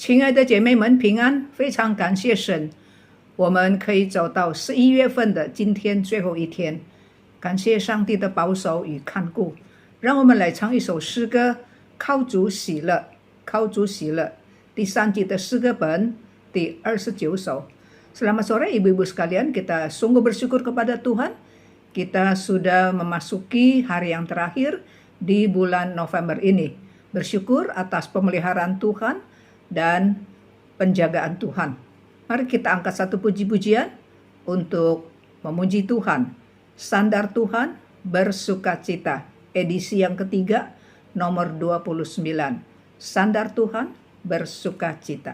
亲爱的姐妹们平安，非常感谢神，我们可以走到11月份的今天最后一天，感谢上帝的保守与看顾。让我们来唱一首诗歌，靠主喜乐，靠主喜乐，第3季的诗歌本第29首。Selamat sore ibu-ibu sekalian, kita sungguh bersyukur kepada Tuhan. Kita sudah memasuki hari yang terakhir di bulan November ini. Bersyukur atas pemeliharaan Tuhan dan penjagaan Tuhan. Mari kita angkat satu puji-pujian untuk memuji Tuhan. Sandar Tuhan bersukacita, edisi yang ketiga, nomor 29. Sandar Tuhan bersukacita.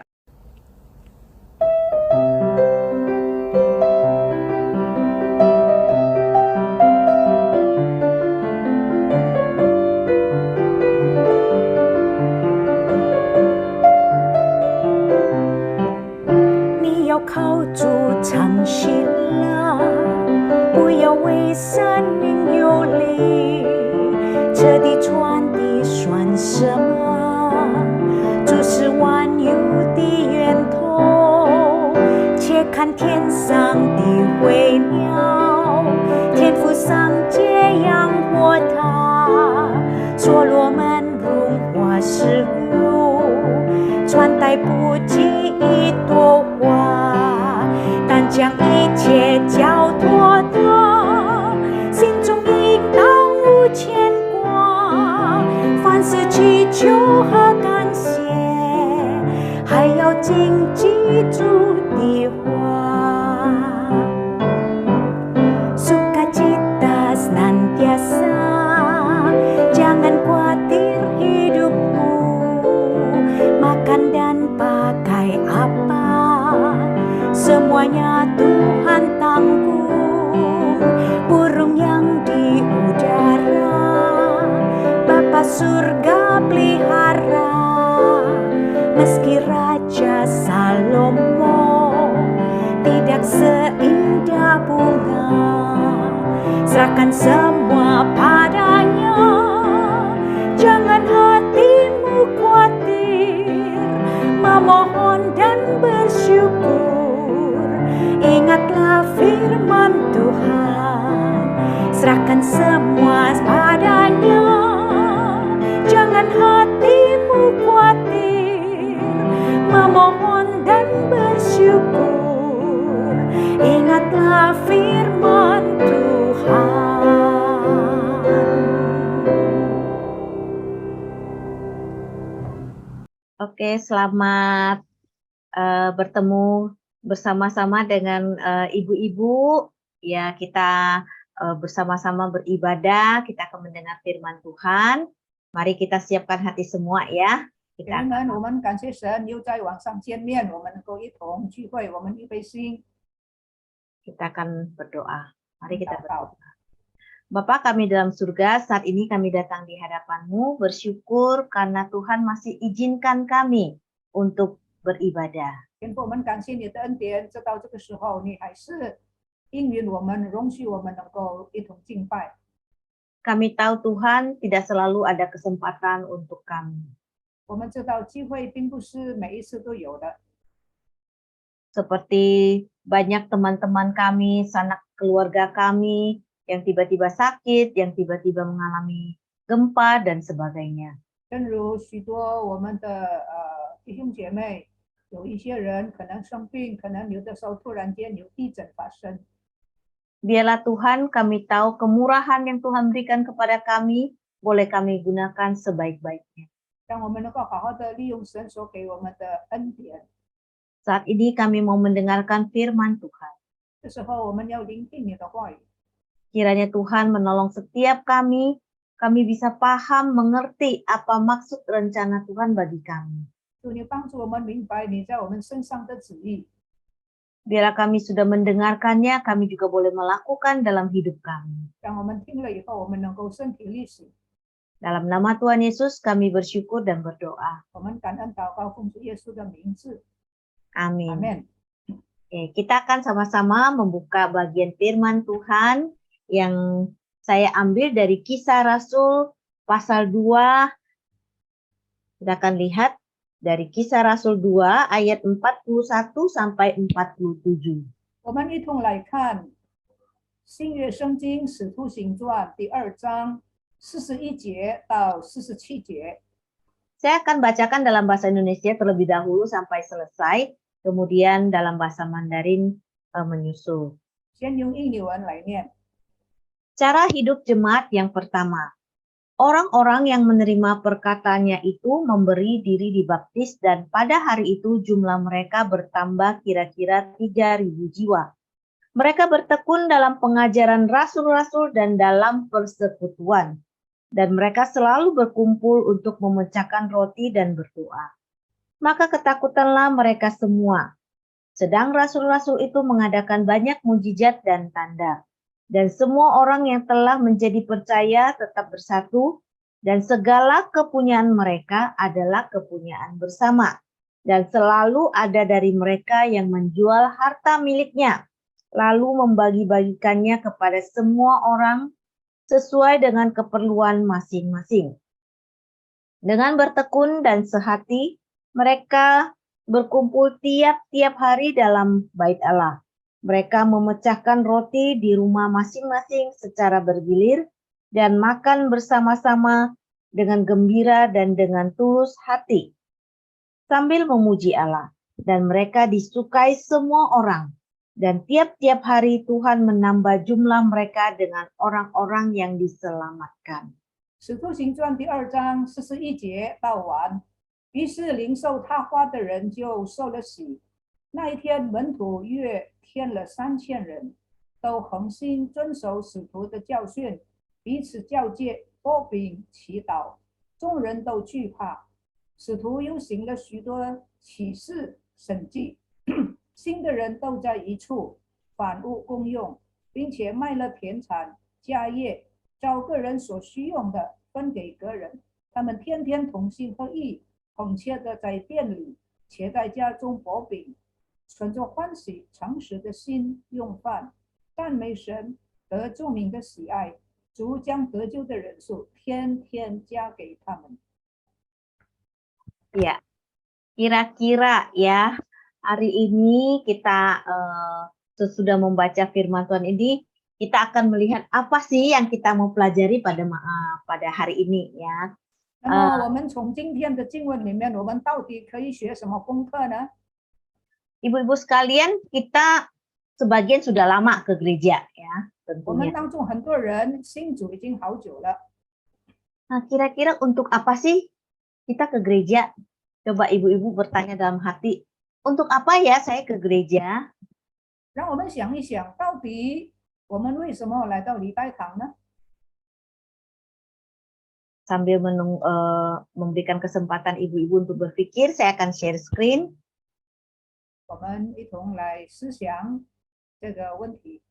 Semuanya Tuhan tanggung, burung yang di udara, Bapa surga pelihara. Meski Raja Salomo tidak seindah bunga, serahkan semua padanya, jangan hatimu khawatir, memohon dan bersyukur. Ingatlah firman Tuhan, serahkan semua padanya, jangan hatimu khawatir, memohon dan bersyukur. Ingatlah firman Tuhan. Oke, selamat bertemu bersama-sama dengan ibu-ibu. Ya, kita bersama-sama beribadah, kita akan mendengar firman Tuhan. Mari kita siapkan hati semua ya. Kita akan berdoa. Mari kita berdoa. Bapa kami dalam surga, saat ini kami datang di hadapan-Mu bersyukur karena Tuhan masih izinkan kami untuk beribadah. Kami tahu Tuhan tidak selalu ada kesempatan untuk kami. Seperti banyak teman-teman kami, sanak keluarga kami yang tiba-tiba sakit, yang tiba-tiba mengalami gempa dan sebagainya. 有一些人可能生病，可能有的时候突然间有地震发生。Biarlah Tuhan kami tahu kemurahan yang Tuhan berikan kepada kami, boleh kami gunakan sebaik-baiknya. Saat ini kami mau mendengarkan firman Tuhan. Kiranya Tuhan menolong setiap kami bisa paham, mengerti apa maksud rencana Tuhan bagi kami. Biarlah kami sudah mendengarkannya, kami juga boleh melakukan dalam hidup kami. Dalam nama Tuhan Yesus kami bersyukur dan berdoa. Amin. Oke, kita akan sama-sama membuka bagian firman Tuhan yang saya ambil dari Kisah Rasul pasal 2. Kita akan lihat dari Kisah Rasul 2 ayat 41 sampai 47. 我们一同来看新约圣经使徒行传第2章41节到47节。 Saya akan bacakan dalam bahasa Indonesia terlebih dahulu sampai selesai, kemudian dalam bahasa Mandarin menyusul. 先用印尼文来念。 Cara hidup jemaat yang pertama. Orang-orang yang menerima perkataannya itu memberi diri dibaptis dan pada hari itu jumlah mereka bertambah kira-kira 3.000 jiwa. Mereka bertekun dalam pengajaran rasul-rasul dan dalam persekutuan. Dan mereka selalu berkumpul untuk memecahkan roti dan berdoa. Maka ketakutanlah mereka semua. Sedang rasul-rasul itu mengadakan banyak mujizat dan tanda. Dan semua orang yang telah menjadi percaya tetap bersatu, dan segala kepunyaan mereka adalah kepunyaan bersama. Dan selalu ada dari mereka yang menjual harta miliknya, lalu membagi-bagikannya kepada semua orang sesuai dengan keperluan masing-masing. Dengan bertekun dan sehati, mereka berkumpul tiap-tiap hari dalam bait Allah. Mereka memecahkan roti di rumah masing-masing secara bergilir dan makan bersama-sama dengan gembira dan dengan tulus hati, sambil memuji Allah. Dan mereka disukai semua orang. Dan tiap-tiap hari Tuhan menambah jumlah mereka dengan orang-orang yang diselamatkan. 使徒行传第2章41节到完，于是领受他话的人就受了洗。那一天，门徒约添了3000人，都恒心遵守使徒的教训，彼此交接，擘饼祈祷。众人都惧怕。使徒又行了许多奇事神迹。新的人都在一处，房屋共用，并且卖了田产、家业，照个人所需用的分给个人。他们天天同心合意，恳切的在店里，且在家中擘饼，存着欢喜诚实的心用饭，赞美神，得众民的喜爱。主将得救的人数天天加给他们。 Ya, kira-kira ya. Hari ini kita sesudah membaca firman Tuhan ini, kita akan melihat apa sih yang kita mau pelajari pada hari ini ya. 那么我们从今天的经文里面，我们到底可以学什么功课呢？ Ibu-ibu sekalian, kita sebagian sudah lama ke gereja ya, 我们 tentunya. 当中很多人信主已经好久了。 Nah, kira-kira untuk apa sih kita ke gereja? Coba ibu-ibu bertanya dalam hati, untuk apa ya saya ke gereja? 让我们想一想，到底我们为什么来到礼拜堂呢？ Sambil memberikan kesempatan ibu-ibu untuk berpikir, saya akan share screen. 我们一同来思想这个问题。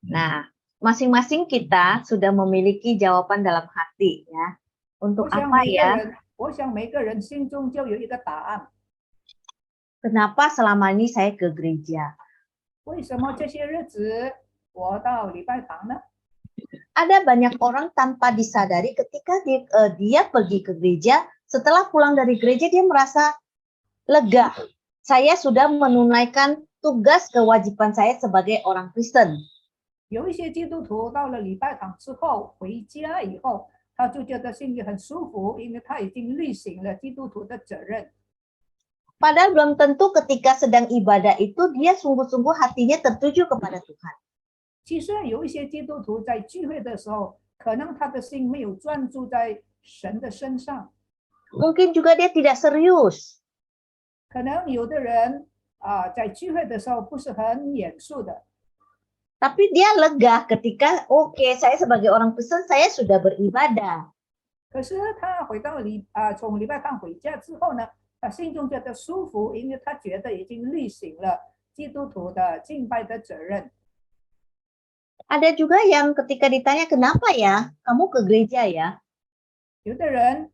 Nah, masing-masing kita sudah memiliki jawaban dalam hati ya. Untuk apa ya? 我想每个人心中就有一个答案。 Kenapa selama ini saya ke gereja? 为什么这些日子我到礼拜堂呢？ Ada banyak orang tanpa disadari ketika dia pergi ke gereja, setelah pulang dari gereja dia merasa lega. Saya sudah menunaikan tugas kewajiban saya sebagai orang Kristen. 有一些基督徒到了礼拜堂之后回家以后，他就觉得心里很舒服，因为他已经履行了基督徒的责任。 Padahal belum tentu ketika sedang ibadah itu dia sungguh-sungguh hatinya tertuju kepada Tuhan. 其实有一些基督徒在聚会的时候，可能他的心没有专注在神的身上。 Mungkin juga dia tidak serius. 可能有的人在聚会的时候不是很严肃的。 Tapi dia lega ketika oke, saya sebagai orang Kristen saya sudah beribadah. 可是他从礼拜堂回家之后呢，他心中觉得舒服，因为他觉得已经履行了基督徒的敬拜的责任。 Ada juga yang ketika ditanya kenapa ya kamu ke gereja ya? 有的人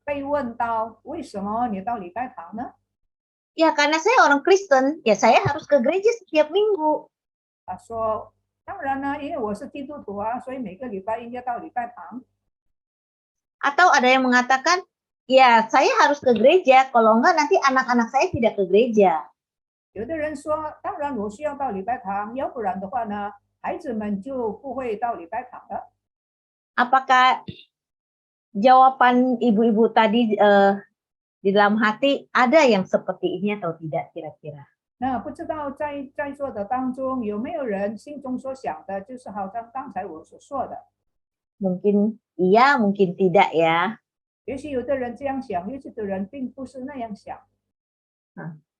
被问到为什么你到礼拜堂呢？ Ya, karena saya orang Kristen, ya saya harus ke gereja setiap minggu. 他说，当然呢，因为我是基督徒啊，所以每个礼拜应该到礼拜堂。 Atau ada yang mengatakan, ya saya harus ke gereja, kalau enggak nanti anak-anak saya tidak ke gereja. 有的人说，当然我需要到礼拜堂，要不然的话呢，孩子们就不会到礼拜堂了。 Apakah jawaban ibu-ibu tadi di dalam hati ada yang seperti ini atau tidak kira-kira? 那不知道在座的当中有没有人心中所想的，就是好像刚才我所说的。 Mungkin iya, mungkin tidak ya. 也许有的人这样想，也许有的人并不是那样想。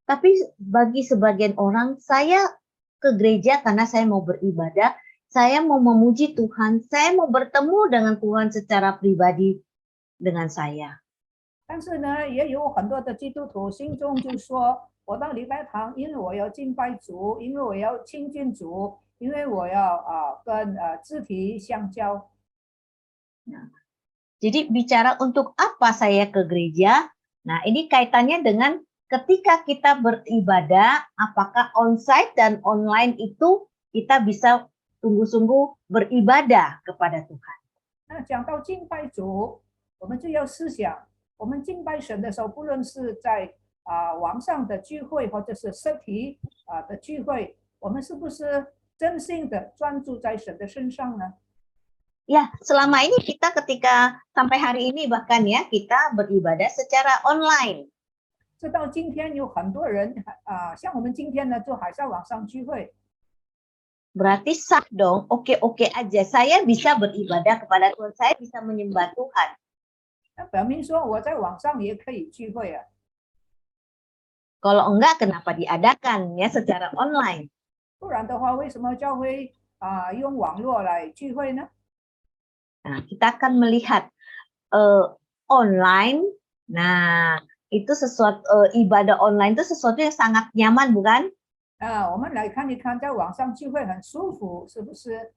Tapi bagi sebagian orang, saya ke gereja karena saya mau beribadah, saya mau memuji Tuhan, saya mau bertemu dengan Tuhan secara pribadi dengan saya. 但是呢，也有很多的基督徒心中就说，我到礼拜堂，因为我要敬拜主，因为我要亲近主，因为我要跟肢体相交。 Jadi bicara untuk apa saya ke gereja, nah ini kaitannya dengan ketika kita beribadah, apakah onsite dan online itu kita bisa sungguh-sungguh beribadah kepada Tuhan. 那讲到敬拜主，我们就要思想，我们敬拜神的时候，不论是在网上的聚会，或者是实体的聚会，我们是不是真心的专注在神的身上呢？ Ya, selama ini kita ketika sampai hari ini bahkan ya kita beribadah secara online. 直到今天有很多人像我们今天呢，就还在网上聚会。 Berarti sah dong, oke-oke aja. Saya bisa beribadah kepada Tuhan, saya bisa menyembah Tuhan. 那表明说我在网上也可以聚会啊。 Kalau enggak, kenapa diadakan ya secara online? 不然的话，为什么教会用网络来聚会呢？ Nah, kita akan melihat online. Nah, itu sesuatu ibadah online itu sesuatu yang sangat nyaman, bukan? 我们来看一看，在网上聚会很舒服，是不是？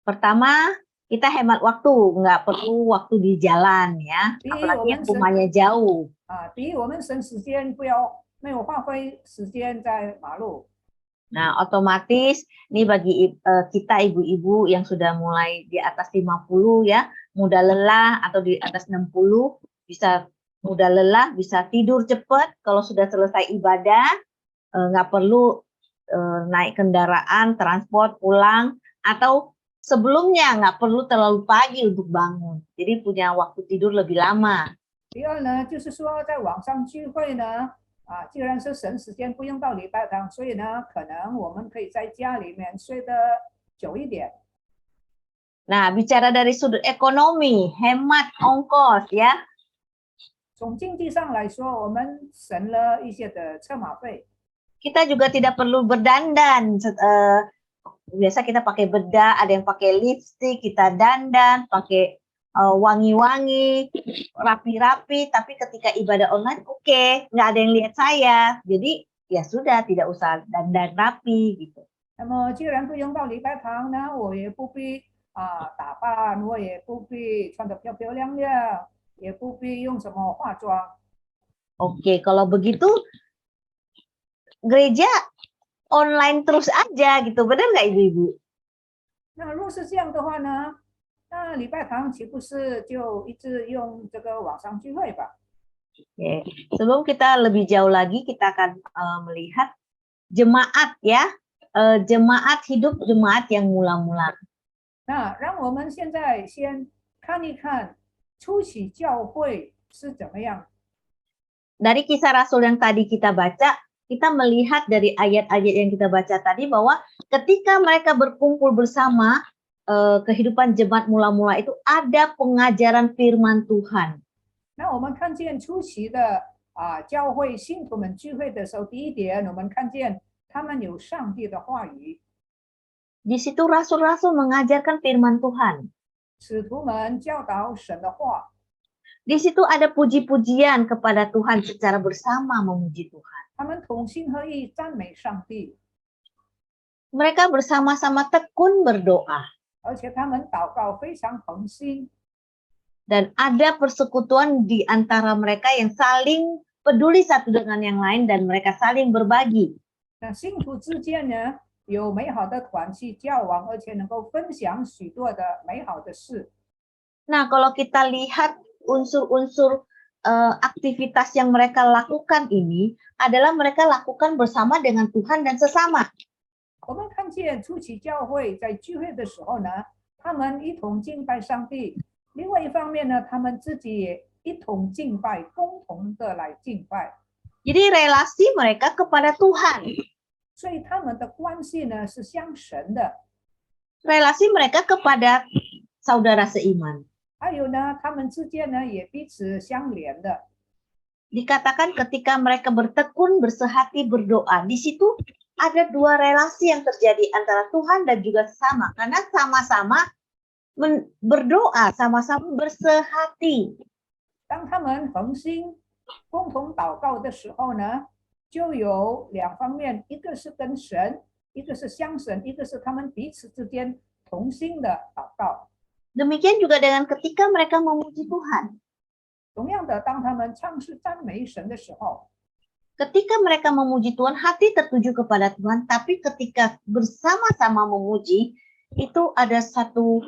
Pertama, kita hemat waktu, nggak perlu waktu di jalan ya, apalagi yang rumahnya jauh. 第一，我们省时间，没有花费时间在马路。 Nah, otomatis ini bagi kita ibu-ibu yang sudah mulai di atas 50 ya, mudah lelah atau di atas 60 bisa mudah lelah, bisa tidur cepat kalau sudah selesai ibadah, nggak perlu naik kendaraan, transport, pulang, atau sebelumnya nggak perlu terlalu pagi untuk bangun. Jadi punya waktu tidur lebih lama. 第二呢，就是说在网上聚会呢。 既然是省时间，不用到礼拜堂，所以呢，可能我们可以在家里面睡得久一点。 Nah, bicara dari sudut ekonomi, hemat ongkos ya. 从经济上来说，我们省了一些的车马费。 Kita juga tidak perlu berdandan. Biasa kita pakai bedak, ada yang pakai lipstick, kita dandan, pakai wangi-wangi, rapi-rapi, tapi ketika ibadah online, oke, nggak ada yang lihat saya. Jadi ya sudah, tidak usah dandan rapi gitu. 那么既然不用到礼拜堂呢，我也不必打扮，我也不必穿得漂漂亮亮，也不必用什么化妆。 Oke, kalau begitu gereja online terus aja gitu, benar nggak ibu-ibu? 那若是这样的话呢？ 那礼拜堂岂不是就一直用这个网上聚会吧？ Oke. Sebelum kita lebih jauh lagi, kita akan melihat jemaat ya, jemaat hidup jemaat yang mula-mula. 那让我们现在先看一看初期教会是怎么样。 Dari kisah Rasul yang tadi kita baca, kita melihat dari ayat-ayat yang kita baca tadi bahwa ketika mereka berkumpul bersama, kehidupan jemaat mula-mula itu ada pengajaran firman Tuhan. 那我们看见初期的教会信徒们聚会的时候，第一点，我们看见他们有上帝的话语。 Di situ rasul-rasul mengajarkan firman Tuhan. 使徒们教导神的话。 Di situ ada puji-pujian kepada Tuhan secara bersama memuji Tuhan. 他们同心合意赞美上帝。 Mereka bersama-sama tekun berdoa. 而且他们祷告非常恒心。Dan ada persekutuan di antara mereka yang saling peduli satu dengan yang lain dan mereka saling berbagi. 那信徒之间呢，有美好的团契交往，而且能够分享许多的美好的事。 Nah, kalau kita lihat unsur-unsur aktivitas yang mereka lakukan ini adalah mereka lakukan bersama dengan Tuhan dan sesama. 我们看见初期教会在聚会的时候呢，他们一同敬拜上帝；另外一方面呢，他们自己也一同敬拜，共同的来敬拜。 Jadi relasi mereka kepada Tuhan. 所以他们的关系呢是相神的。 Relasi mereka kepada saudara seiman. 还有呢，他们之间呢也彼此相连的。 Dikatakan ketika mereka bertekun, bersehati, berdoa, di situ ada dua relasi yang terjadi antara Tuhan dan juga sesama. Karena sama-sama berdoa, sama-sama bersehati. 当他们恒心共同祷告的时候呢，就有两方面，一个是跟神，一个是相神，一个是他们彼此之间同心的祷告。 Demikian juga dengan ketika mereka memuji Tuhan. 同样的，当他们唱诗赞美神的时候， Ketika mereka memuji Tuhan, hati tertuju kepada Tuhan, tapi ketika bersama-sama memuji, itu ada satu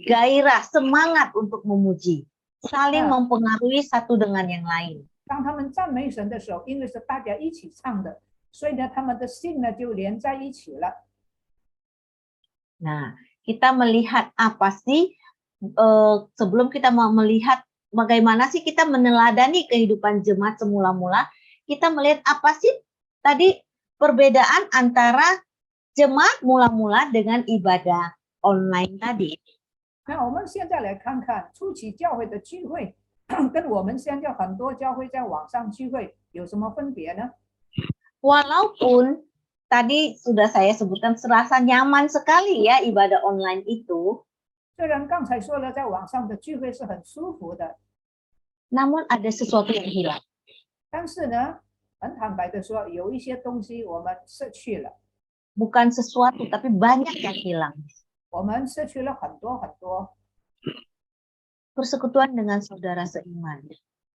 gairah, semangat untuk memuji, saling mempengaruhi satu dengan yang lain. 当他们赞美神的时候，因为是大家一起唱的，所以呢，他们的心呢就连在一起了。 Nah, kita melihat apa sih sebelum kita melihat bagaimana sih kita meneladani kehidupan jemaat semula-mula, kita melihat apa sih tadi perbedaan antara jemaat mula-mula dengan ibadah online tadi. 那我们现在来看看初期教会的聚会，跟我们现在很多教会在网上聚会有什么分别呢？ Walaupun tadi sudah saya sebutkan serasa nyaman sekali ya ibadah online itu. 虽然刚才说了，在网上的聚会是很舒服的， namun ada sesuatu yang hilang. 但是呢，很坦白的说，有一些东西我们失去了， Bukan sesuatu, tapi banyak yang hilang. 我们失去了很多很多。 Persekutuan dengan saudara seiman.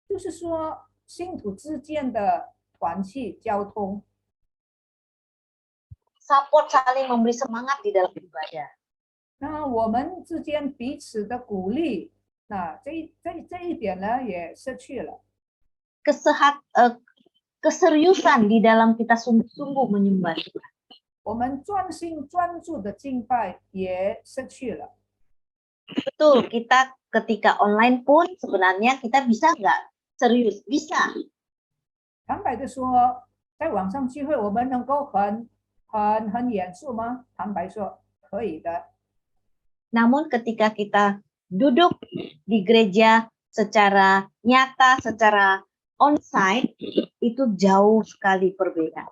就是说，信徒之间的团契交通， Support saling memberi semangat di dalam ibadah. 那我们之间彼此的鼓励，那这一点呢也失去了。 Keseriusan di dalam kita sungguh-sungguh menyembah Tuhan. 我们专心专注的敬拜也失去了。 Betul, kita ketika online pun sebenarnya kita bisa nggak serius? Bisa. 坦白的说，在网上聚会，我们能够很严肃吗？坦白说，可以的。 Namun ketika kita duduk di gereja secara nyata, secara onsite, itu jauh sekali perbedaan.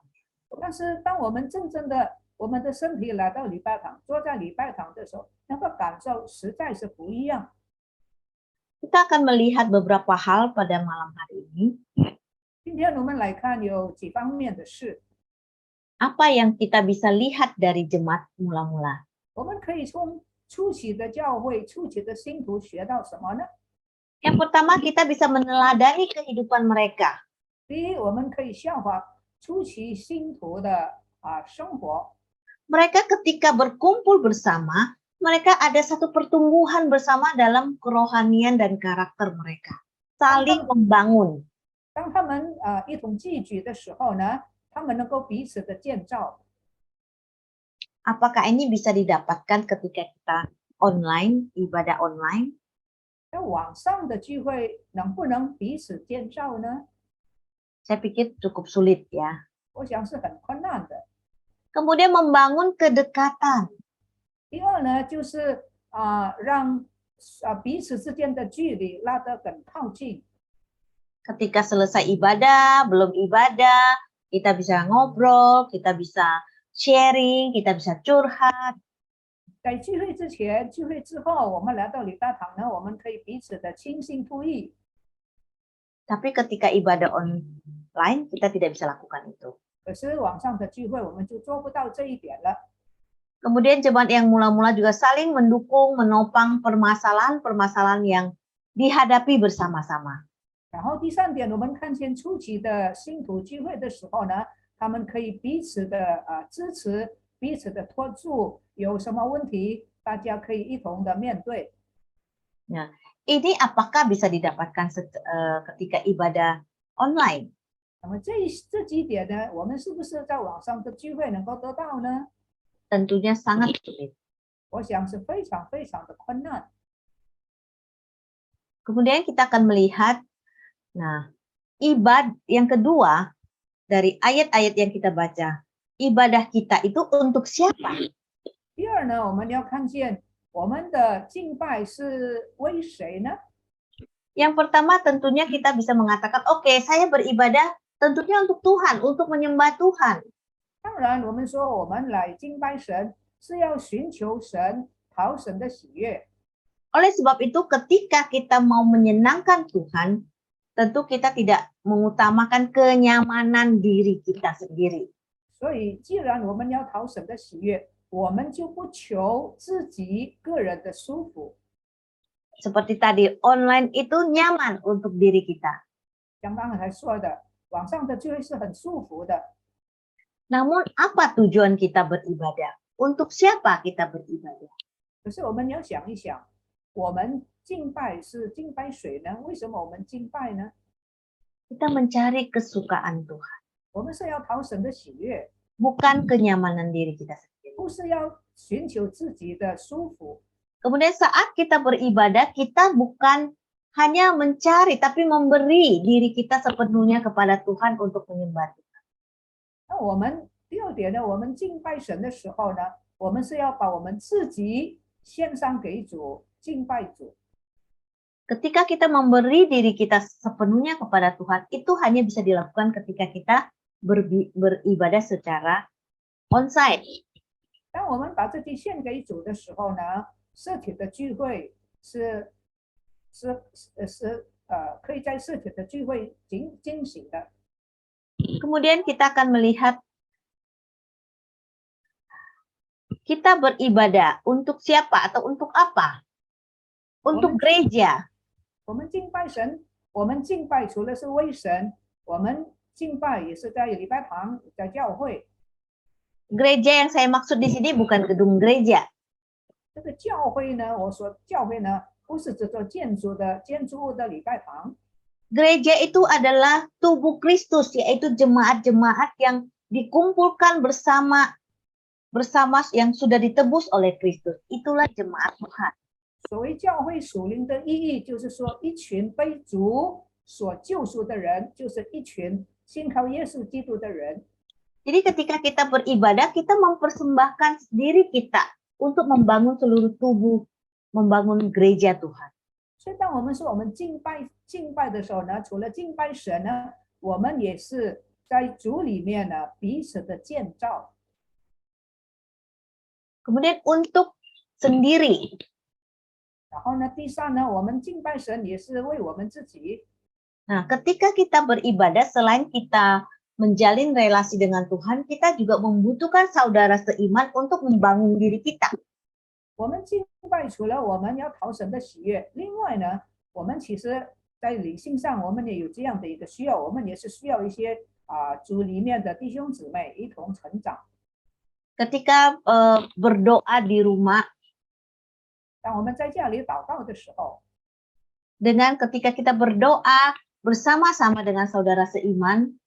但是当我们真正的我们的身体来到礼拜堂，坐在礼拜堂的时候，那个感受实在是不一样。 Kita akan melihat beberapa hal pada malam hari ini. 今天我们来看有几方面的事， Apa yang kita bisa lihat dari jemaat mula-mula? 我们可以从初期的教会、初期的信徒学到什么呢？ Yang pertama, kita bisa meneladani kehidupan mereka. 第一，我们可以效法初期信徒的生活。 Mereka ketika berkumpul bersama, mereka ada satu pertumbuhan bersama dalam kerohanian dan karakter mereka. Saling membangun. 当他们一同聚集的时候呢，他们能够彼此的建造。 Apakah ini bisa didapatkan ketika kita online, ibadah online? 在网上的聚会能不能彼此建造呢？ Saya pikir cukup sulit ya. 我想是很困难的。 Kemudian membangun kedekatan. 第二呢，就是让彼此之间的距离拉得更靠近。 Ketika selesai ibadah, belum ibadah, kita bisa ngobrol, kita bisa sharing, kita bisa curhat. 在聚会之前、聚会之后，我们来到礼拜堂呢，我们可以彼此的倾心吐意。 Tapi ketika ibadah online, kita tidak bisa lakukan itu. 可是网上的聚会，我们就做不到这一点了。 Kemudian jemaat yang mula-mula juga saling mendukung, menopang permasalahan-permasalahan yang dihadapi bersama-sama. 然后第三点，我们看见初期的信徒聚会的时候呢，他们可以彼此的支持，彼此的托住，有什么问题，大家可以一同的面对。 Nah, ini apakah bisa didapatkan ketika ibadah online? 那么这几点呢，我们是不是在网上的聚会能够得到呢？ Tentunya sangat sulit. 我想是非常非常的困难。 Kemudian kita akan melihat, nah, yang kedua dari ayat-ayat yang kita baca, ibadah kita itu untuk siapa? 第二呢，我们要看见我们的敬拜是为谁呢？ Yang pertama tentunya kita bisa mengatakan, oke, saya beribadah tentunya untuk Tuhan, untuk menyembah Tuhan. 当然，我们说我们来敬拜神是要寻求神，讨神的喜悦。 Oleh sebab itu, ketika kita mau menyenangkan Tuhan, tentu kita tidak mengutamakan kenyamanan diri kita sendiri. 所以，既然我们要讨神的喜悦，我们就不求自己个人的舒服。 Seperti tadi, online itu nyaman untuk diri kita. 像刚才说的，网上的聚会是很舒服的。 Namun apa tujuan kita beribadah? Untuk siapa kita beribadah? 可是我们要想一想，我们敬拜是敬拜谁呢？为什么我们敬拜呢？ Kita mencari kesukaan Tuhan, 我们是要讨神的喜悦， bukan kenyamanan diri kita sendiri. 不是要寻求自己的舒服。 Kemudian saat kita beribadah, kita bukan hanya mencari, tapi memberi diri kita sepenuhnya kepada Tuhan untuk menyembah Tuhan. 那我们第二点呢，我们敬拜神的时候呢，我们是要把我们自己献上给主，敬拜主。 Ketika kita memberi diri kita sepenuhnya kepada Tuhan, itu hanya bisa dilakukan ketika kita beribadah secara onsite. 当我们把自己献给主的时候呢，实体的聚会可以在实体的聚会进行的。 Kemudian kita akan melihat kita beribadah untuk siapa atau untuk apa? Untuk gereja. 我们敬拜神，我们敬拜除了是为神，我们敬拜也是在礼拜堂，在教会。 Gereja yang saya maksud di sini bukan gedung gereja. 这个教会呢，我说教会呢，不是指着建筑物的礼拜堂。 Gereja itu adalah tubuh Kristus, yaitu jemaat-jemaat yang dikumpulkan bersama yang sudah ditebus oleh Kristus. Itulah jemaat Tuhan. 所谓教会属灵的意义，就是说一群被主所救赎的人，就是一群信靠耶稣基督的人。 Jadi ketika kita beribadah, kita mempersembahkan diri kita untuk membangun seluruh tubuh, membangun gereja Tuhan. 所以，当我们说我们敬拜的时候呢，除了敬拜神呢，我们也是在主里面呢彼此的建造。 Kemudian untuk sendiri. 然后呢，第三呢，我们敬拜神也是为我们自己。 Nah, ketika kita beribadah, selain kita menjalin relasi dengan Tuhan, kita juga membutuhkan saudara seiman untuk membangun diri kita. 我们敬拜除了我们要讨神的喜悦，另外呢，我们其实在理性上，我们也有这样的一个需要，我们也是需要一些主里面的弟兄姊妹一同成长。 Ketika berdoa di rumah, 当我们在家里祷告的时候， dengan ketika kita berdoa bersama-sama dengan saudara seiman,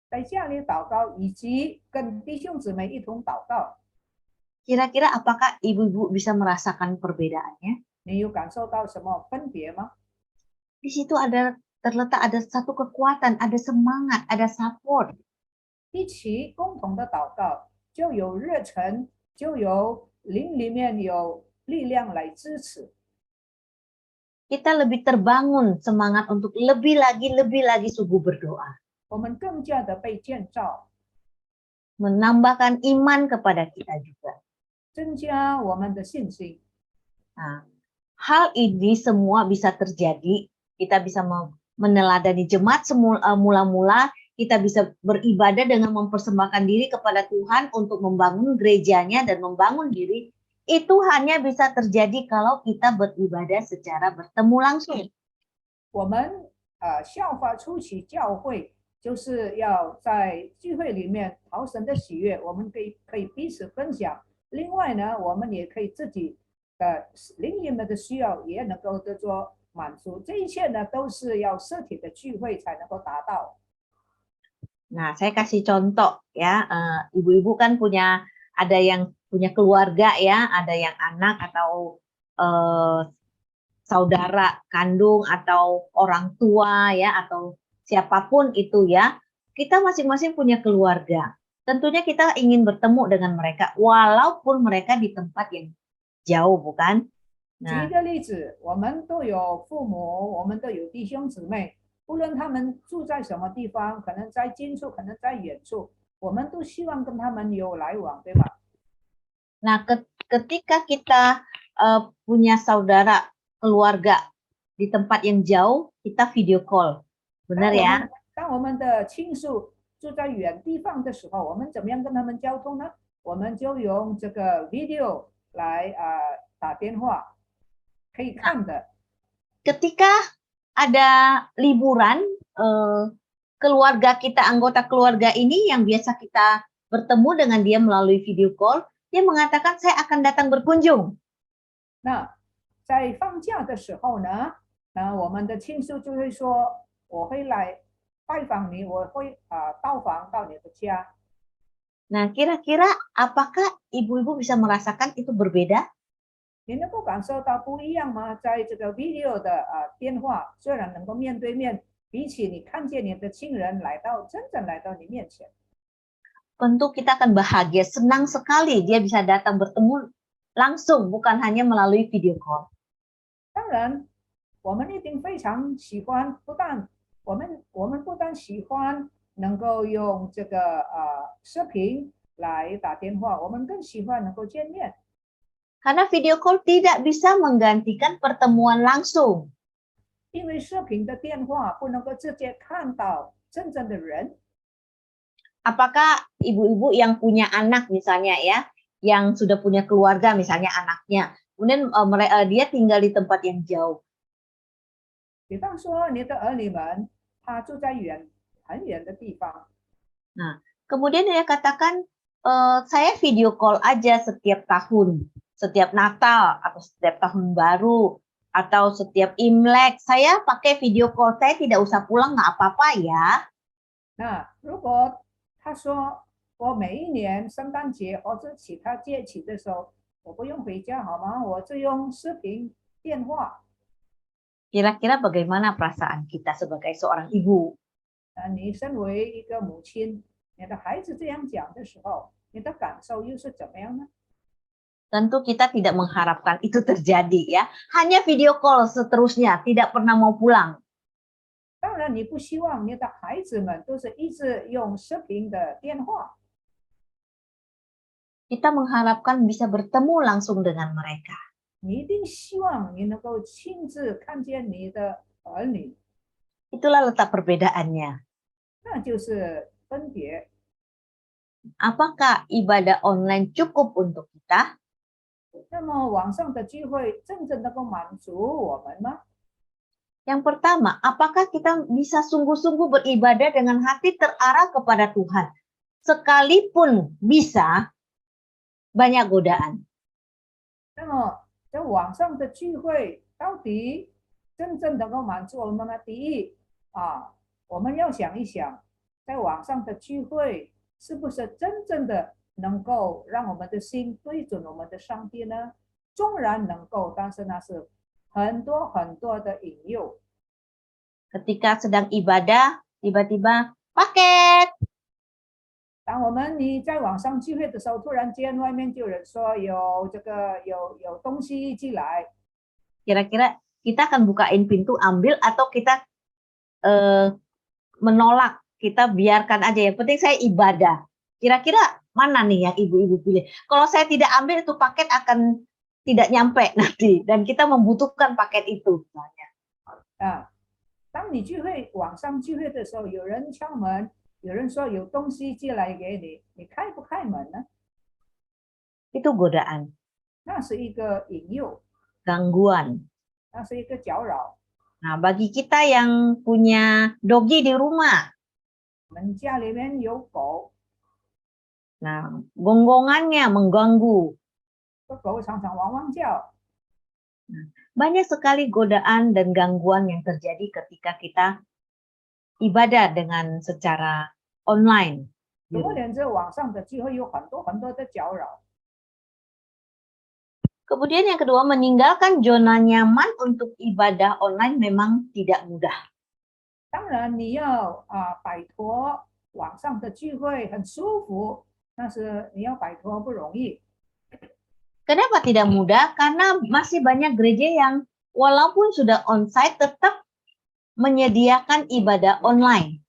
在家里祷告以及跟弟兄姊妹一同祷告， kira-kira apakah ibu-ibu bisa merasakan perbedaannya? 你有感受到什么分别吗？ Di situ terletak ada satu kekuatan, ada semangat, ada support. 一起共同的祷告，就有热忱，就有灵里面有力量来支持。 Kita lebih terbangun semangat untuk lebih lagi sungguh berdoa. 我们更加的被建造， Menambahkan iman kepada kita juga. 增加我们的信心。 Nah, hal ini semua bisa terjadi. Kita bisa meneladani jemaat mula-mula. Kita bisa beribadah dengan mempersembahkan diri kepada Tuhan untuk membangun gerejanya dan membangun diri. Itu hanya bisa terjadi kalau kita beribadah secara bertemu langsung. 我们效法初期教会，就是要在聚会里面讨神的喜悦，我们可以彼此分享。另外呢，我们也可以自己的灵里面的需要也能够得做满足。这一切呢，都是要实体的聚会才能够达到。Nah, saya kasih contoh ya, ibu-ibu kan ada yang punya keluarga ya, ada yang anak atau saudara kandung atau orang tua ya, atau siapapun itu ya. Kita masing-masing punya keluarga. Tentunya kita ingin bertemu dengan mereka walaupun mereka di tempat yang jauh, bukan? 举一个例子，我们都有父母，我们都有弟兄姊妹，无论他们住在什么地方，可能在近处，可能在远处，我们都希望跟他们有来往，对吧？ Nah, ketika kita punya saudara, keluarga di tempat yang jauh, kita video call, benar ya? 当我们的亲属住在远地方的时候，我们怎么样跟他们交通呢？我们就用这个 video 来打电话，可以看的。Ketika ada liburan, keluarga kita, anggota keluarga ini yang biasa kita bertemu dengan dia melalui video call, dia mengatakan saya akan datang berkunjung. 那在放假的时候呢，那我们的亲属就会说，我会来拜访你，我会到访到你的家。 Nah, kira-kira apakah ibu-ibu bisa merasakan itu berbeda? 你能够感受到不一样吗？在这个 video 的电话，虽然能够面对面，比起你看见你的亲人真正来到你面前， Tentu kita akan bahagia, senang sekali dia bisa datang bertemu langsung, bukan hanya melalui video call. 当然，我们一定非常喜欢，我们不但喜欢能够用这个视频来打电话，我们更喜欢能够见面。 Karena video call tidak bisa menggantikan pertemuan langsung. 因为视频的电话不能够直接看到真正的人。 Apakah ibu-ibu yang punya anak misalnya ya, yang sudah punya keluarga misalnya anaknya, kemudian dia tinggal di tempat yang jauh. 比方说你的儿女们，他住在很远的地方。 Nah, kemudian dia katakan, saya video call aja setiap tahun, setiap Natal atau setiap tahun baru atau setiap Imlek, saya pakai video call, saya tidak usah pulang, nggak apa-apa ya. 那如果他说我每一年圣诞节或者其他节气的时候，我不用回家好吗？我就用视频电话。 Kira-kira bagaimana perasaan kita sebagai seorang ibu? 你身为一个母亲，你的孩子这样讲的时候，你的感受又是怎么样呢？ Tentu kita tidak mengharapkan itu terjadi ya. Hanya video call seterusnya, tidak pernah mau pulang. 当然，你不希望你的孩子们都是一直用视频的电话。 Kita mengharapkan bisa bertemu langsung dengan mereka. 你一定希望你能够亲自看见你的儿女。 Itulah letak perbedaannya. 那就是分别。 Apakah ibadah online cukup untuk kita? 那么网上的聚会真正能够满足我们吗？ Yang pertama, apakah kita bisa sungguh-sungguh beribadah dengan hati terarah kepada Tuhan? Sekalipun bisa banyak godaan. 那么在网上的聚会到底真正能够满足我们吗？第一我们要想一想，在网上的聚会是不是真正的能够让我们的心对准我们的上帝呢？纵然能够，但是那是很多很多的引诱。 Ketika sedang ibadah, tiba-tiba paket. 当你在网上聚会的时候，突然间外面就有人说有东西寄来。 Kira-kira kita akan bukain pintu, ambil atau kita menolak, kita biarkan aja. Yang penting saya ibadah. Kira-kira mana nih yang ibu-ibu pilih? Kalau saya tidak ambil itu paket akan tidak nyampe nanti, dan kita membutuhkan paket itu. 当你网上聚会的时候，有人敲门，有人说有东西寄来给你，你开不开门呢？ Itu godaan. 那是一个引诱， Gangguan. 那是一个搅扰。Nah, bagi kita yang punya dogi di rumah, 我们家里面有狗， nah gonggongannya mengganggu. 这狗常常汪汪叫。 Nah, banyak sekali godaan dan gangguan yang terjadi ketika kita ibadah dengan secara online. 总而言之，网上的聚会有很多很多的搅扰。 Kemudian yang kedua, meninggalkan zona nyaman untuk ibadah online memang tidak mudah. 当然，你要摆脱网上的聚会很舒服，但是你要摆脱不容易。 Kenapa tidak mudah? Karena masih banyak gereja yang walaupun sudah onsite tetap menyediakan ibadah online.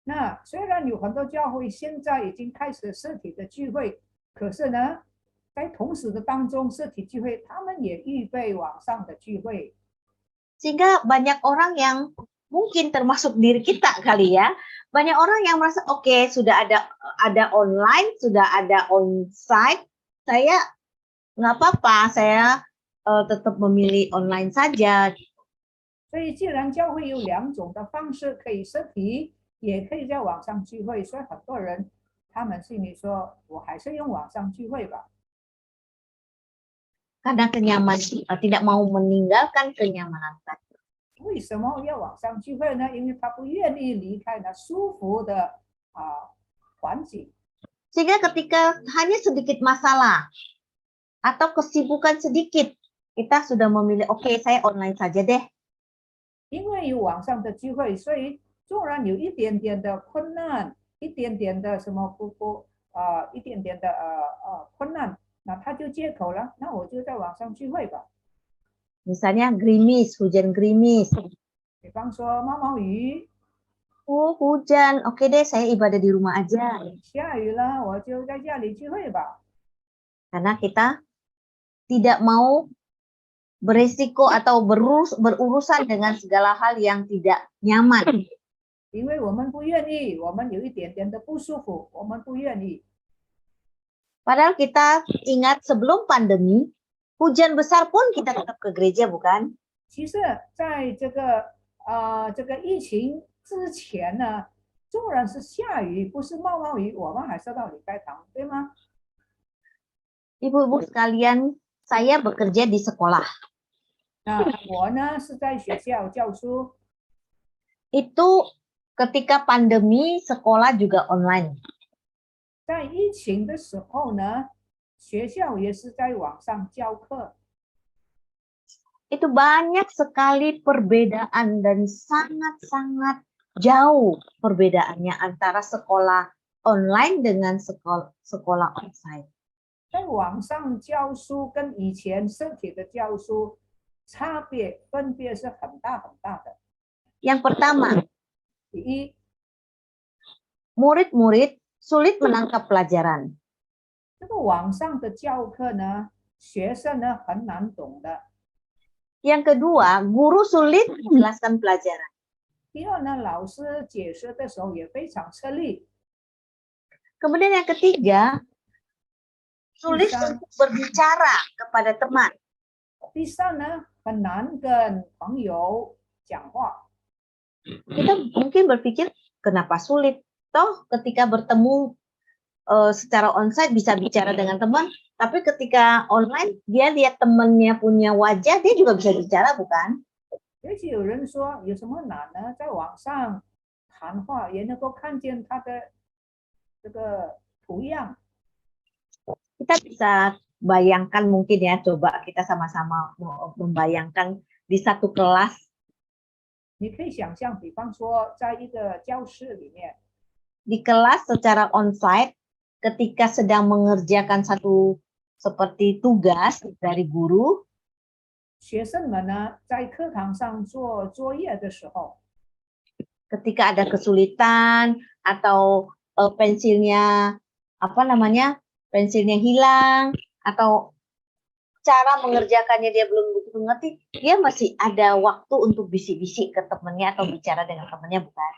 那虽然有很多教会现在已经开始实体的聚会，可是呢，在同时的当中，实体聚会他们也预备网上的聚会。 Sehingga banyak orang yang mungkin termasuk diri kita kali ya, banyak orang yang merasa oke, sudah ada online, sudah ada onsite, saya nggak apa-apa, saya tetap memilih online saja. 所以，既然教会有两种的方式，可以实体，也可以在网上聚会，所以很多人他们心里说，我还是用网上聚会吧。 Karena tidak mau meninggalkan kenyamanan tadi. 为什么要网上聚会呢？因为他不愿意离开那舒服的环境。 Sehingga ketika hanya sedikit masalah atau kesibukan sedikit, kita sudah memilih, oke, saya online saja deh. 因为有网上的聚会，所以纵然有一点点的困难，一点点的什么一点点的困难，那他就借口了，那我就在网上聚会吧。 Misalnya gerimis, hujan gerimis. 比方说毛毛雨， Oh, hujan. Oke deh, saya ibadah di rumah aja. 下雨了，我就在家里聚会吧。 Karena kita tidak mau beresiko atau berurusan dengan segala hal yang tidak nyaman. 因为我们不愿意，我们有一点点的不舒服，我们不愿意。 Padahal kita ingat sebelum pandemi, hujan besar pun kita tetap ke gereja, bukan? 其实，在这个疫情之前呢，纵然是下雨，不是毛毛雨，我们还是到礼拜堂，对吗？ Ibu-ibu sekalian, saya bekerja di sekolah. 那我呢是在学校教书。 Itu ketika pandemi, sekolah juga online. 在疫情的时候呢，学校也是在网上教课。 Itu banyak sekali perbedaan dan sangat-sangat jauh perbedaannya antara sekolah online dengan sekolah onsite. 在网上教书跟以前实体的教书分别是很大很大的。 Yang pertama, 第一， murid-murid sulit menangkap pelajaran. 这个网上的教课呢，学生呢很难懂的。 Yang kedua, guru sulit menjelaskan pelajaran. 第二呢，老师解释的时候也非常吃力。 Kemudian yang ketiga, sulit untuk berbicara kepada teman. 第三呢，很难跟朋友讲话。 Kita mungkin berpikir, kenapa sulit? Toh ketika bertemu secara onsite bisa bicara dengan teman, tapi ketika online dia lihat temannya punya wajah, dia juga bisa bicara, bukan? 而且有人说，有什么难呢？在网上谈话也能够看见他的这个图样。 Kita bisa bayangkan mungkin ya, coba kita sama-sama membayangkan di satu kelas. 你可以想象，比方说，在一个教室里面， Di kelas secara onsite, ketika sedang mengerjakan satu seperti tugas dari guru, 学生们呢在课堂上做作业的时候， ketika ada kesulitan atau pensilnya pensilnya hilang atau cara mengerjakannya dia belum begitu ngerti, dia masih ada waktu untuk bisik-bisik ke temannya atau bicara dengan temannya, bukan?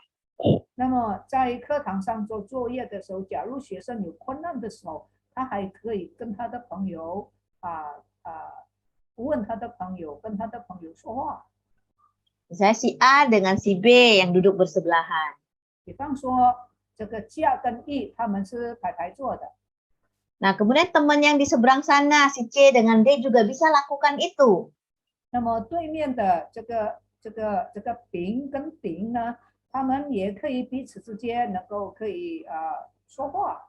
那么在课堂上做作业的时候，假如学生有困难的时候，他还可以跟他的朋友问他的朋友，跟他的朋友说话。Misalnya si A dengan si B yang duduk bersebelahan. 比方说，这个甲跟乙他们是排排坐的， Nah, kemudian teman yang di seberang sana, si C dengan D juga bisa lakukan itu. 那么对面的这个丙跟丙呢，他们也可以彼此之间能够可以说话。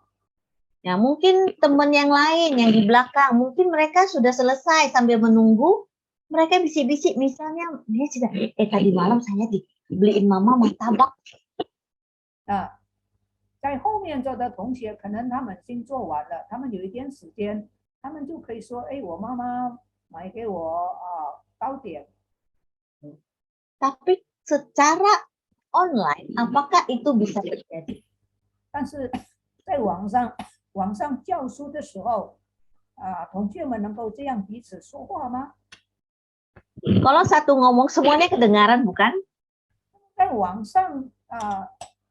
Ya, mungkin teman yang lain yang di belakang, mungkin mereka sudah selesai sambil menunggu, mereka bisik-bisik, misalnya dia sudah, tadi malam saya dibeliin mama martabak. 在后面坐的同学，可能他们已经做完了，他们有一点时间，他们就可以说：“哎，我妈妈买给我糕点。” Tapi secara online, apakah itu bisa terjadi? 但是在网上教书的时候，同学们能够这样彼此说话吗？ Kalau satu ngomong semuanya kedengaran, bukan? 在网上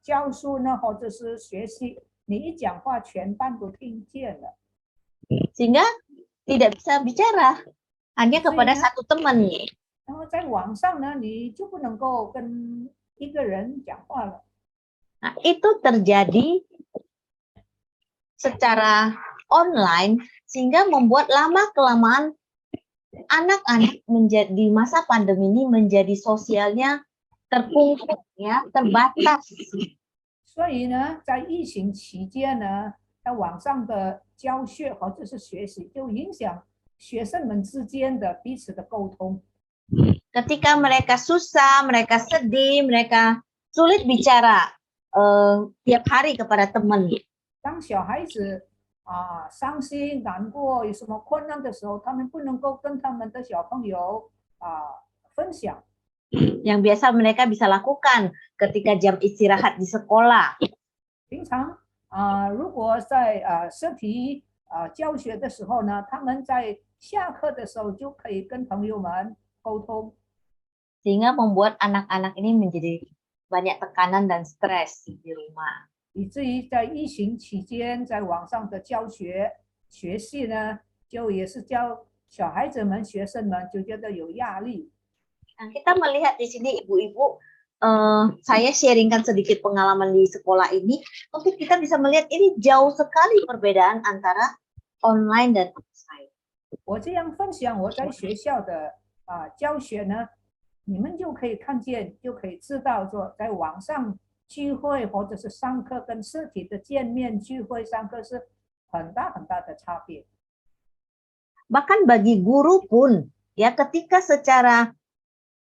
教书呢，或者是学习，你一讲话，全班都听见了。 Sehingga tidak bisa bicara, hanya kepada satu teman. 然后在网上呢，你就不能够跟一个人讲话了。 Nah, itu terjadi secara online sehingga membuat lama-kelamaan anak-anak di masa pandemi ini menjadi sosialnya terkungkung, ya, terbatas. 所以呢，在疫情期间呢，在网上的教学或者是学习，就影响学生们之间的彼此的沟通。 Ketika mereka susah, mereka sedih, mereka sulit bicara tiap hari kepada teman. 当小孩子伤心、难过、有什么困难的时候，他们不能够跟他们的小朋友分享。 Yang biasa mereka bisa lakukan ketika jam istirahat di sekolah. 平常如果在实体教学的时候呢，他们在下课的时候就可以跟朋友们沟通。 Sehingga membuat anak-anak ini menjadi banyak tekanan dan stres di rumah. 以至于在疫情期间，在网上的教学学习呢，就也是教小孩子们、学生们就觉得有压力。 Nah, kita melihat di sini ibu-ibu, saya sharingkan sedikit pengalaman di sekolah ini, untuk kita bisa melihat ini jauh sekali perbedaan antara online dan offline. 我这样分享我在学校的教学呢，你们就可以看见，就可以知道说，在网上聚会或者是上课跟实体的见面聚会上课是很大很大的差别。 Bahkan bagi guru pun, ya, ketika secara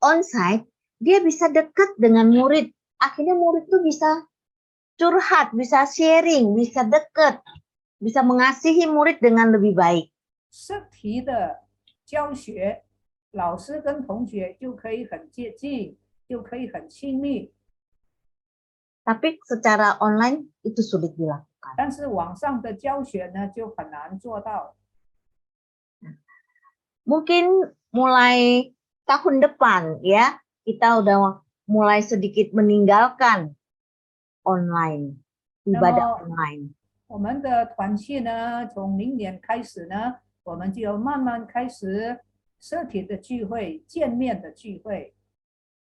onsite, dia bisa dekat dengan murid. Akhirnya murid tuh bisa curhat, bisa sharing, bisa dekat, bisa mengasihi murid dengan lebih baik. 实体的教学，老师跟同学就可以很接近，就可以很亲密。 Tapi secara online itu sulit dilakukan. 但是网上的教学呢，就很难做到。 Mungkin mulai tahun depan, ya, kita udah mulai sedikit meninggalkan online, ibadah online. 我们的团契呢，从明年开始呢，我们就要慢慢开始实体的聚会、见面的聚会。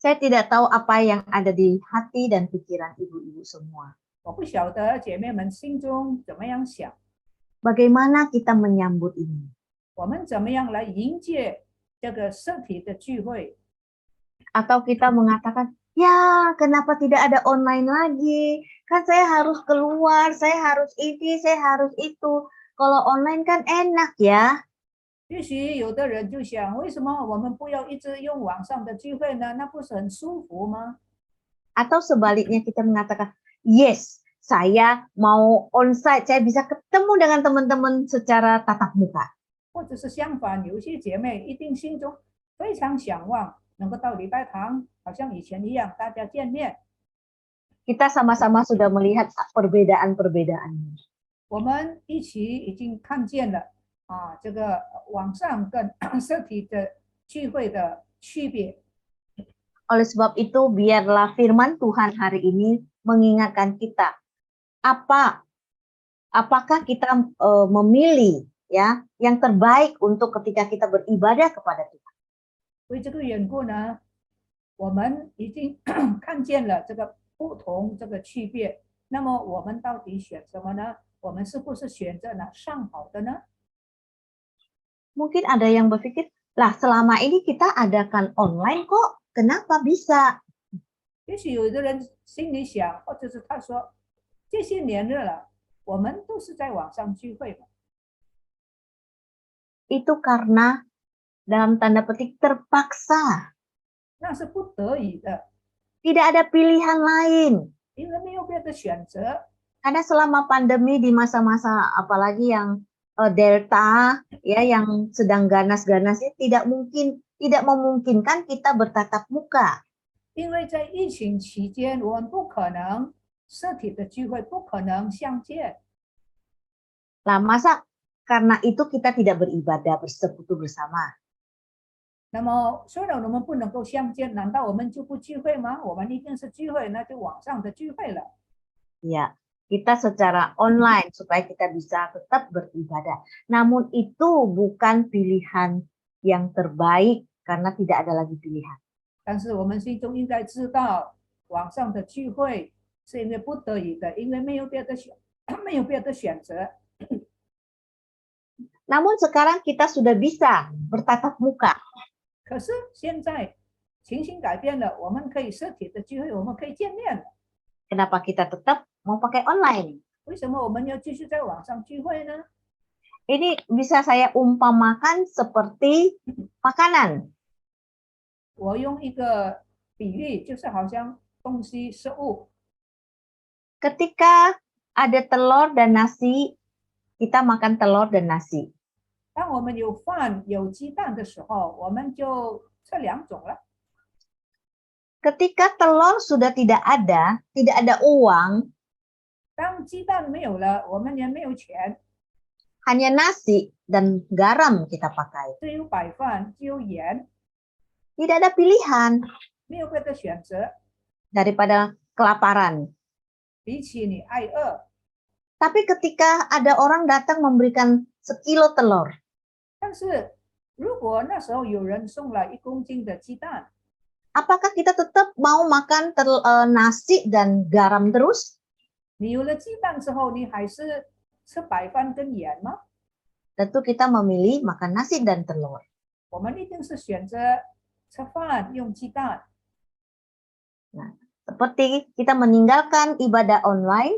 Saya tidak tahu apa yang ada di hati dan pikiran ibu-ibu semua. 我不晓得姐妹们心中怎么样想， Bagaimana kita menyambut ini? 我们怎么样来迎接这个实体的聚会？ Atau kita mengatakan, ya kenapa tidak ada online lagi? Kan saya harus keluar, saya harus ini, saya harus itu. Kalau online kan enak ya. 也许有的人就想，为什么我们不要一直用网上的聚会呢？那不是很舒服吗？ Atau sebaliknya kita mengatakan, yes, saya mau onsite, saya bisa ketemu dengan teman-teman secara tatap muka. 或者是相反，有些姐妹一定心中非常想望能够到礼拜堂，好像以前一样，大家见面。 Kita sama-sama sudah melihat perbedaan-perbedaannya. 我们一起已经看见了这个网上跟实体的聚会的区别。 Oleh sebab itu, biarlah firman Tuhan hari ini mengingatkan kita, apakah kita memilih, ya, yang terbaik untuk ketika kita beribadah kepada Tuhan. 为这个缘故呢，我们已经看见了这个不同，这个区别。那么我们到底选什么呢？我们是不是选择呢上好的呢？ Mungkin ada yang berpikir, lah selama ini kita adakan online kok, kenapa bisa? 也许有的人心里想，或者是他说，这些年了，我们都是在网上聚会嘛。 Itu karena dalam tanda petik terpaksa. 那是不得已的， Tidak ada pilihan lain. 因为没有别的选择。 Karena selama pandemi di masa-masa apalagi yang Delta ya yang sedang ganas-ganasnya tidak memungkinkan kita bertatap muka. 因为在疫情期间，我们不可能实体的聚会，不可能相见。 Lah masa karena itu kita tidak beribadah bersekutu bersama? 那么虽然我们不能够相见，难道我们就不聚会吗？我们一定是聚会，那就网上的聚会了。 Ya, kita secara online supaya kita bisa tetap beribadah. Namun itu bukan pilihan yang terbaik karena tidak ada lagi pilihan. 但是我们心中应该知道，网上的聚会是因为不得已的，因为没有别的选择。 Namun sekarang kita sudah bisa bertatap muka. 可是现在情形改变了，我们可以实体的聚会，我们可以见面了。 Kenapa kita tetap mau pakai online? 为什么我们要继续在网上聚会呢？ Ini bisa saya umpamakan seperti makanan. 我用一个比喻，就是好像东西食物， Ketika ada telur dan nasi, kita makan telur dan nasi. 当我们有饭有鸡蛋的时候，我们就这两种了。 Ketika telur sudah tidak ada uang, 当鸡蛋没有了，我们也没有钱， hanya nasi dan garam kita pakai. 只有白饭，只有盐， Tidak ada pilihan 没有别的选择。 daripada kelaparan. 比起你挨饿， Tapi ketika ada orang datang memberikan sekilo telur, 但是如果那时候有人送了1公斤的鸡蛋， apakah kita tetap mau makan nasi dan garam terus? 你有了鸡蛋之后，你还是吃白饭跟盐吗？ Tentu kita memilih makan nasi dan telur. 我们一定是选择吃饭用鸡蛋。 Seperti kita meninggalkan ibadah online,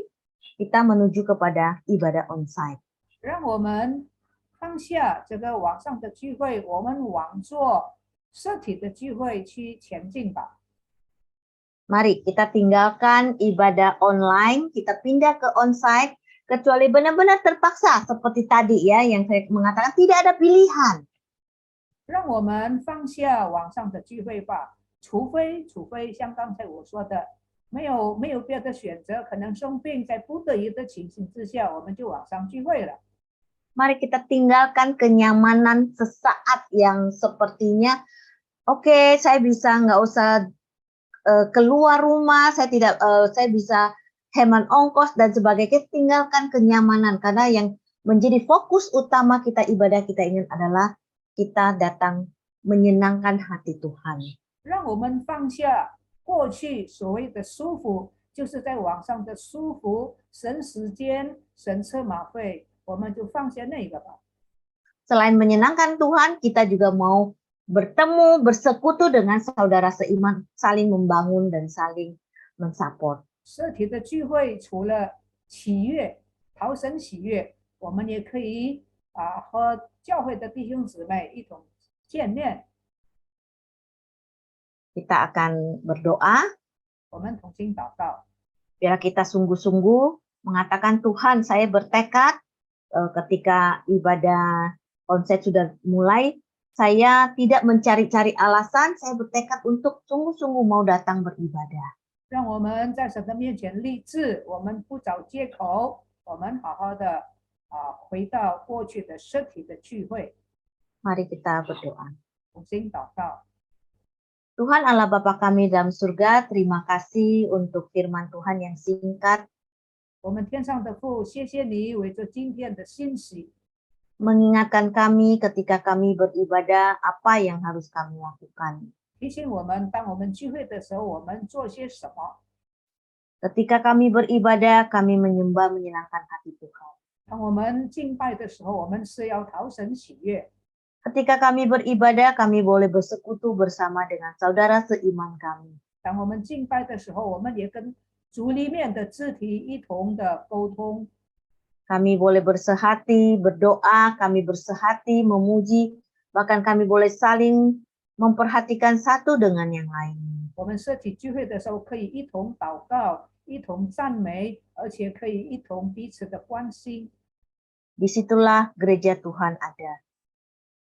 kita menuju kepada ibadah onsite. 让我们放下这个网上的聚会，我们往做实体的聚会去前进吧。 Mari kita tinggalkan ibadah online, kita pindah ke onsite, kecuali benar-benar terpaksa seperti tadi ya, yang saya mengatakan tidak ada pilihan. 让我们放下网上的聚会吧，除非像刚才我说的，没有别的选择，可能生病，在不得已的情形之下，我们就网上聚会了。 Mari kita tinggalkan kenyamanan sesaat yang sepertinya, oke, saya bisa nggak usah keluar rumah, saya bisa hemat ongkos dan sebagainya. Tinggalkan kenyamanan karena yang menjadi fokus utama kita ibadah kita ingin adalah kita datang menyenangkan hati Tuhan. 让我们放下过去所谓的舒服，就是在网上的舒服，省时间、省车马费，我们就放下那个吧。 Selain menyenangkan Tuhan, kita juga mau bertemu, bersekutu dengan saudara seiman, saling membangun dan saling mensupport. 实体的聚会除了喜悦、讨神喜悦，我们也可以和教会的弟兄姊妹一同见面。 Kita akan berdoa, 我们同心祷告， biar kita sungguh-sungguh mengatakan Tuhan, saya bertekad ketika ibadah onsite sudah mulai, saya tidak mencari-cari alasan, saya bertekad untuk sungguh-sungguh mau datang beribadah. 让我们在神的面前立志，我们不找借口，我们好好的回到过去的实体的聚会， Mari kita berdoa. 同心祷告。 Tuhan Allah Bapa kami dalam surga, terima kasih untuk firman Tuhan yang singkat, 我们天上的父，谢谢你为着今天的信息， mengingatkan kami ketika kami beribadah apa yang harus kami lakukan. 提醒我们，当我们聚会的时候，我们做些什么。 Ketika kami beribadah, kami menyembah menyenangkan hati Tuhan. 当我们敬拜的时候，我们是要讨神喜悦。 Ketika kami beribadah, kami boleh bersekutu bersama dengan saudara seiman kami. 当我们敬拜的时候，我们也跟主里面的肢体一同的沟通。 Kami boleh bersehati, berdoa, kami bersehati, memuji, bahkan kami boleh saling memperhatikan satu dengan yang lain. 我们社体聚会的时候，可以一同祷告，一同赞美，而且可以一同彼此的关心。 Disitulah gereja Tuhan ada.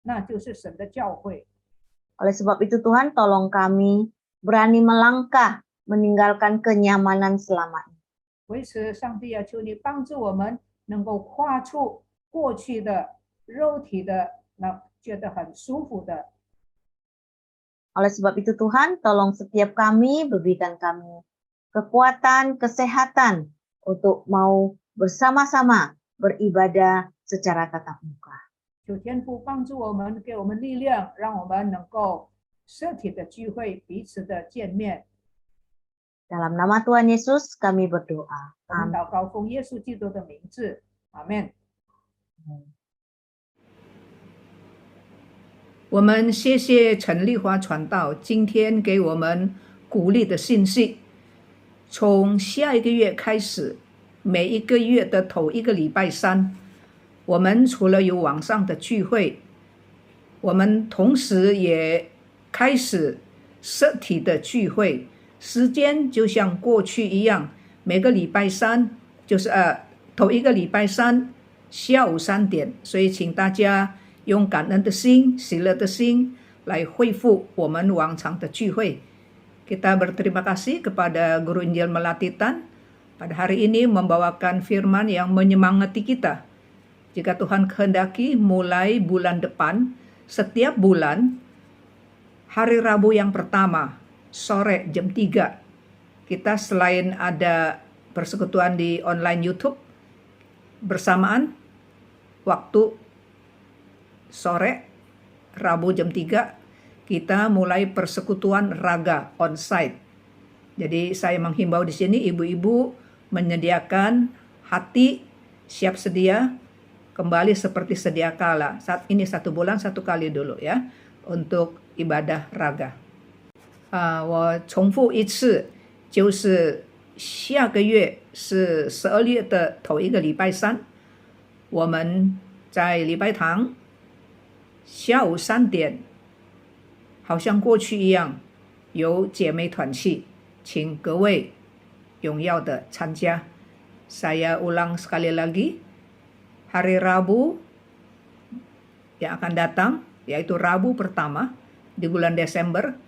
那就是神的教会。 Oleh sebab itu Tuhan tolong kami berani melangkah meninggalkan kenyamanan selama ini. 为此，上帝啊，求你帮助我们能够跨出过去的肉体的那觉得很舒服的。 Oleh sebab itu Tuhan tolong setiap kami, berikan kami kekuatan, kesehatan untuk mau bersama-sama beribadah secara tatap muka. 求天父帮助我们，给我们力量，让我们能够实体的聚会，彼此的见面。 Dalam nama Tuhan Yesus kami berdoa. 我们 Amin. 祷告奉耶稣基督的名字，阿门。我们谢谢陈丽华传道今天给我们鼓励的信息。从下一个月开始，每一个月的头一个礼拜三，我们除了有网上的聚会，我们同时也开始实体的聚会，时间就像过去一样，每个礼拜三就是头一个礼拜三下午3点，所以请大家用感恩的心、喜乐的心来恢复我们往常的聚会。Kita berterima kasih kepada Guru Injil Melatitan pada hari ini membawakan firman yang menyemangati kita. Jika Tuhan kehendaki mulai bulan depan, setiap bulan hari Rabu yang pertama sore jam 3 kita selain ada persekutuan di online YouTube bersamaan waktu sore Rabu jam 3 kita mulai persekutuan raga onsite. Jadi saya menghimbau di sini ibu-ibu menyediakan hati siap sedia kembali seperti sedia kala. Saat ini 1 bulan 1 kali dulu ya untuk ibadah raga. 我重复一次，就是下个月是12月的头一个礼拜三，我们在礼拜堂下午3点，好像过去一样，有姐妹团契，请各位踊跃的参加。Saya ulang sekali lagi, hari Rabu yang akan datang, yaitu Rabu pertama di bulan Desember,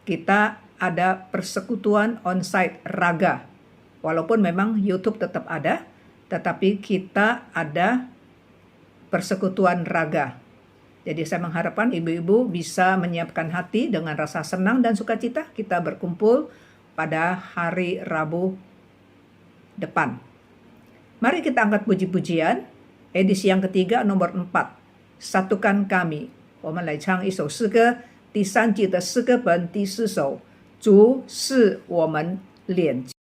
kita ada persekutuan onsite raga. Walaupun memang YouTube tetap ada, tetapi kita ada persekutuan raga. Jadi saya mengharapkan ibu-ibu bisa menyiapkan hati dengan rasa senang dan sukacita kita berkumpul pada hari Rabu depan. Mari kita angkat puji-pujian, edisi yang ketiga nomor 4. Satukan kami. 我们来唱一首诗歌，第3季的诗歌本第4首，主是我们脸。